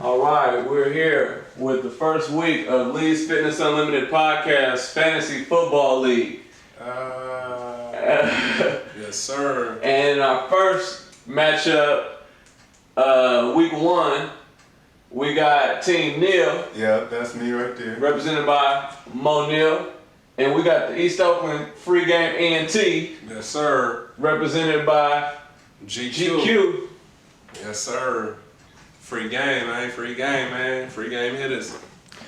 All right, we're here with the first week of Lee's Fitness Unlimited Podcast Fantasy Football League. Yes, sir. And our first matchup, week one, we got Team Neil. Yeah, that's me right there. Represented by Mo Neil. And we got the East Oakland Free Game ENT. Yes, sir. Represented by GQ. Yes, sir. Free game, man. Free game, man. Free game hitters.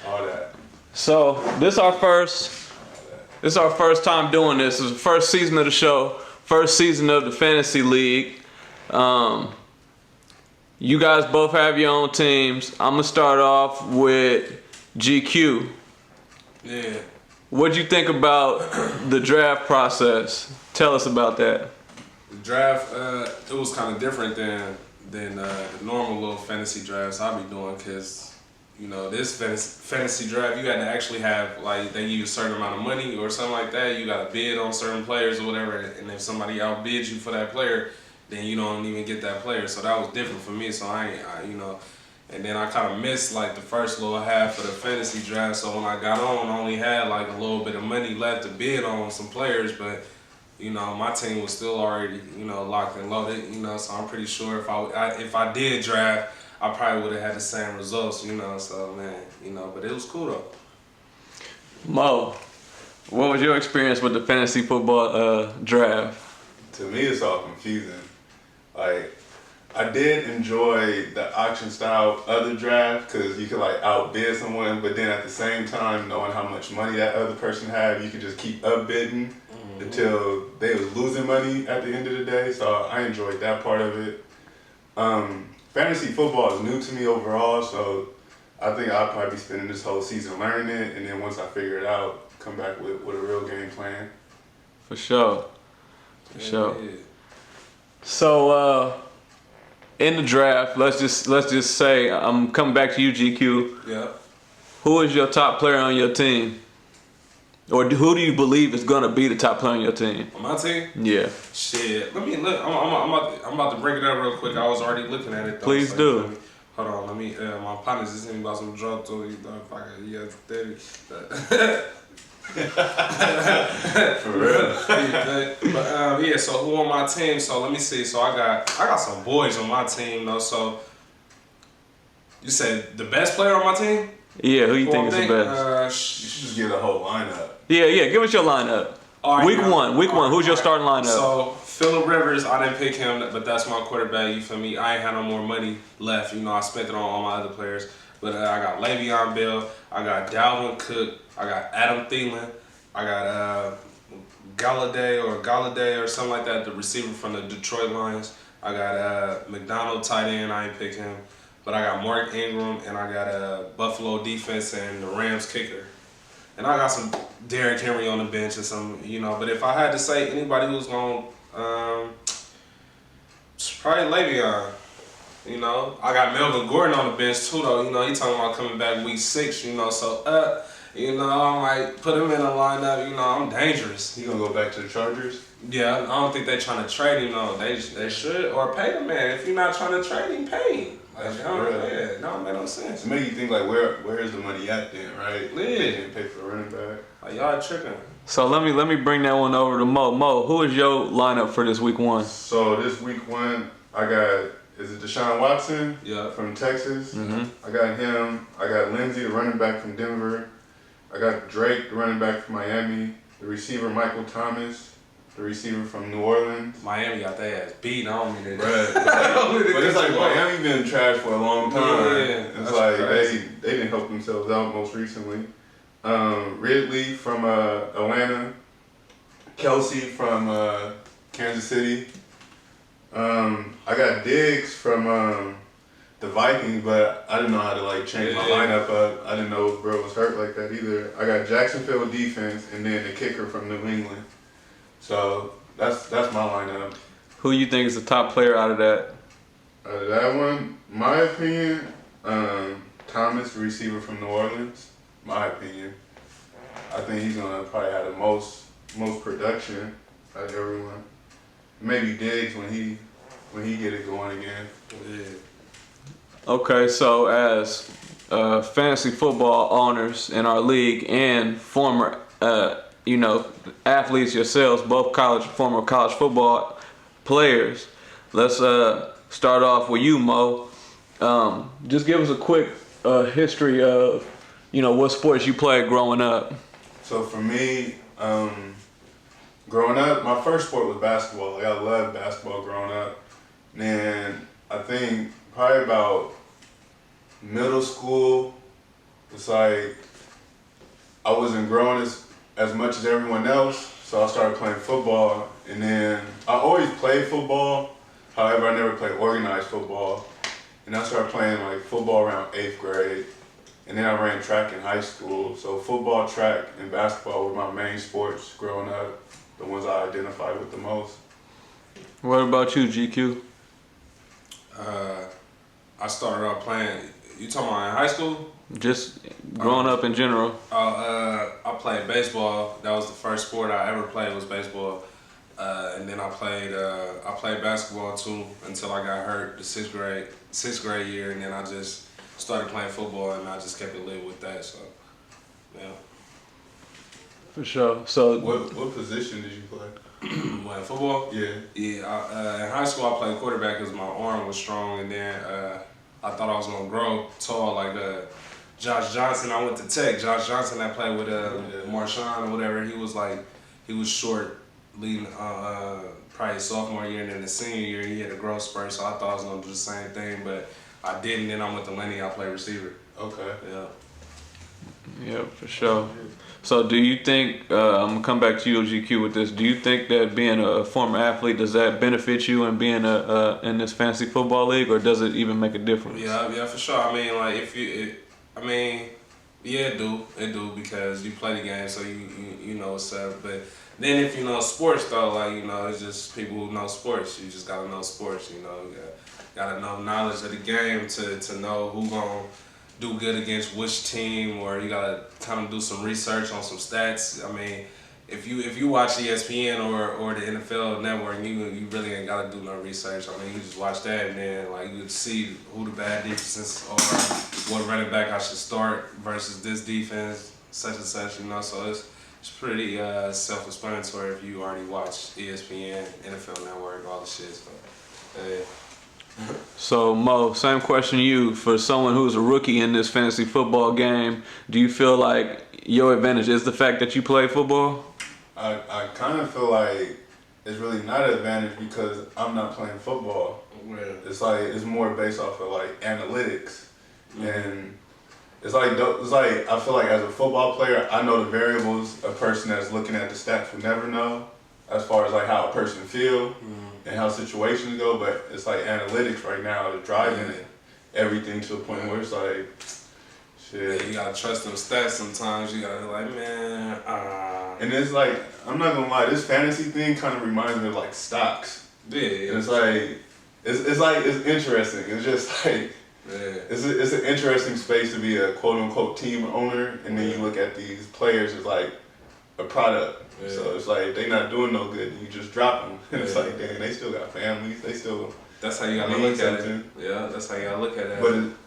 All that. So this is our first time doing this. This is the first season of the show, first season of the fantasy league. You guys both have your own teams. I'm gonna start off with GQ. Yeah. What'd you think about the draft process? Tell us about that. The draft, it was kind of different than the normal little fantasy drafts I be doing, because this fantasy draft, you got to actually have, like, they give you a certain amount of money or something like that. You got to bid on certain players or whatever, and if somebody outbids you for that player, then you don't even get that player. So that was different for me. So and then I kind of missed like the first little half of the fantasy draft. So when I got on, I only had like a little bit of money left to bid on some players, but my team was still already locked and loaded. So I'm pretty sure if I did draft, I probably would have had the same results. So man, but it was cool though. Mo, what was your experience with the fantasy football draft? To me, it's all confusing. Like, I did enjoy the auction style of the draft because you could like outbid someone, but then at the same time, knowing how much money that other person had, you could just keep upbidding until they was losing money at the end of the day. So I enjoyed that part of it. Fantasy football is new to me overall, so I think I'll probably be spending this whole season learning it, and then once I figure it out, come back with a real game plan. For sure. Yeah. So in the draft, let's just say I'm coming back to you, GQ. Yeah. Who is your top player on your team? Or who do you believe is gonna be the top player on your team? On my team? Yeah. Shit. Let me look. I'm about to break it down real quick. I was already looking at it though. Please do. Hold on. Let me. My partner's just thinking about some drugs. So For real. But yeah. So who on my team? So let me see. So I got some boys on my team though. So you said the best player on my team? Yeah. Who you think is the best? You should just give a whole lineup. Yeah. Give us your lineup. All right, week one. Who's your starting lineup? So Phillip Rivers, I didn't pick him, but that's my quarterback. You feel me? I ain't had no more money left. I spent it on all my other players. But I got Le'Veon Bell. I got Dalvin Cook. I got Adam Thielen. I got Galladay or something like that, the receiver from the Detroit Lions. I got McDonald, tight end. I ain't picked him. But I got Mark Ingram, and I got Buffalo defense and the Rams kicker. And I got some Derrick Henry on the bench or something, But if I had to say anybody who's going to, probably Le'Veon. I got Melvin Gordon on the bench too, though. He talking about coming back week 6, So, I might put him in a lineup. I'm dangerous. He gonna go back to the Chargers? Yeah, I don't think they trying to trade him, though. They should. Or pay the man. If you're not trying to trade him, pay him. Like, it don't make no sense. To make you think, like, where is the money at then, right? Yeah. They didn't pay for the running back. Like, y'all tripping. So let me bring that one over to Mo. Mo, who is your lineup for this week one? So this week one, I got, is it Deshaun Watson? Yeah. From Texas. Mm-hmm. I got him. I got Lindsey, the running back from Denver. I got Drake, the running back from Miami. The receiver, Michael Thomas, the receiver from New Orleans. Miami got their ass beat. I don't mean it. Right. But it's like Miami been trash for a long time. Yeah, it's like they didn't help themselves out most recently. Ridley from Atlanta. Kelsey from Kansas City. I got Diggs from the Vikings, but I didn't know how to change my lineup up. I didn't know if bro was hurt like that either. I got Jacksonville defense and then the kicker from New England. So that's my lineup. Who you think is the top player out of that? Out of that one, my opinion, Thomas, the receiver from New Orleans. My opinion. I think he's gonna probably have the most production out of everyone. Maybe Diggs when he get it going again. Yeah. Okay, so as fantasy football owners in our league and former, athletes yourselves, both former college football players, let's start off with you, Mo. Just give us a quick history of, what sports you played growing up. So for me, growing up, my first sport was basketball. Like I loved basketball growing up. And then I think probably about middle school, it's like I wasn't growing as much as everyone else, so I started playing football. And then I always played football, however, I never played organized football. And I started playing like football around 8th grade. And then I ran track in high school. So football, track, and basketball were my main sports growing up, the ones I identified with the most. What about you, GQ? I started out playing. You talking about in high school? Just growing up in general. I played baseball. That was the first sport I ever played was baseball. And then I played basketball too until I got hurt the sixth grade year, and then I just started playing football, and I just kept it lit with that. So, yeah. For sure. So What position did you play? Playing football? Yeah. Yeah. In high school, I played quarterback because my arm was strong, and then I thought I was gonna grow tall like Josh Johnson. I went to Tech. Josh Johnson that played with Marshawn or whatever. He was short leading probably his sophomore year, and then the senior year he had a growth spurt. So I thought I was gonna do the same thing, but I didn't. Then I went to Lenny. I played receiver. Okay. Yeah. Yeah, for sure. So do you think, I'm going to come back to you, GQ, with this, do you think that being a former athlete, does that benefit you in being in this fantasy football league, or does it even make a difference? Yeah, for sure. I mean, like, yeah, it do, because you play the game, so you know what's up. But then if you know sports, though, like, it's just people who know sports. You just got to know sports, You got to know knowledge of the game to know who going to do good against which team, or you gotta kind of do some research on some stats. I mean, if you watch ESPN or the NFL Network, you really ain't gotta do no research. I mean, you just watch that, and then like you can see who the bad defenses are, what running back I should start versus this defense, such and such. So it's pretty self-explanatory if you already watch ESPN, NFL Network, all the shit. So, yeah. So Mo, same question to you. For someone who's a rookie in this fantasy football game, do you feel like your advantage is the fact that you play football? I kind of feel like it's really not an advantage because I'm not playing football. Yeah. It's more based off of like analytics, and it's like I feel like as a football player, I know the variables a person that's looking at the stats would never know, as far as like how a person feel and how situations go. But it's like analytics right now is driving everything to a point where it's like, shit. Yeah, you gotta trust them stats sometimes. You gotta like, man. And it's like, I'm not gonna lie, this fantasy thing kind of reminds me of like stocks. Yeah. And it's like, it's interesting. It's just like, it's an interesting space to be a quote unquote team owner, and then you look at these players as like a product. Yeah. So it's like they not doing no good, and you just drop them. And it's like, dang, they still got families. They still. That's how you gotta look at it. Yeah, that's how you gotta look at it.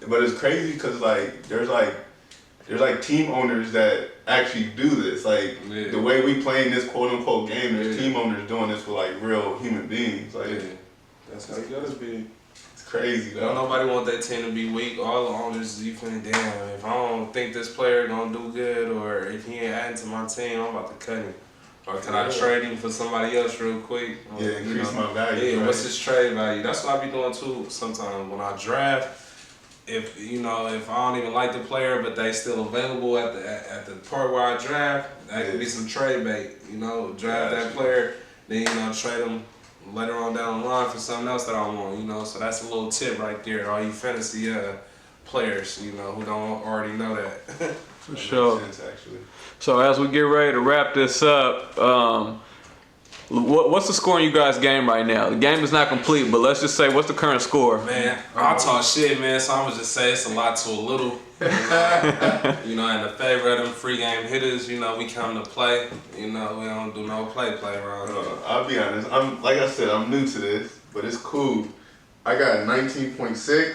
But it's crazy because like there's team owners that actually do this. Like the way we play in this quote unquote game, there's team owners doing this with like real human beings. Like that's how you gotta be. It's crazy though. Nobody want that team to be weak. All the owners, you feeling, damn, if I don't think this player gonna do good, or if he ain't adding to my team, I'm about to cut him. Or can I trade him for somebody else real quick? Yeah, increase my value. Yeah, right? What's his trade value? That's what I be doing too sometimes when I draft. If I don't even like the player, but they still available at the part where I draft, that could be some trade bait. Draft that player, then trade them later on down the line for something else that I want. So that's a little tip right there. All you fantasy players, who don't already know that. For sure. Makes sense, actually. So as we get ready to wrap this up, what's the score in you guys' game right now? The game is not complete, but let's just say, what's the current score? Man, I talk shit, man, so I'm gonna just say it's a lot to a little. In the favor of them free game hitters, we come to play. We don't do no play around here. I'll be honest. I'm new to this, but it's cool. I got 19.6,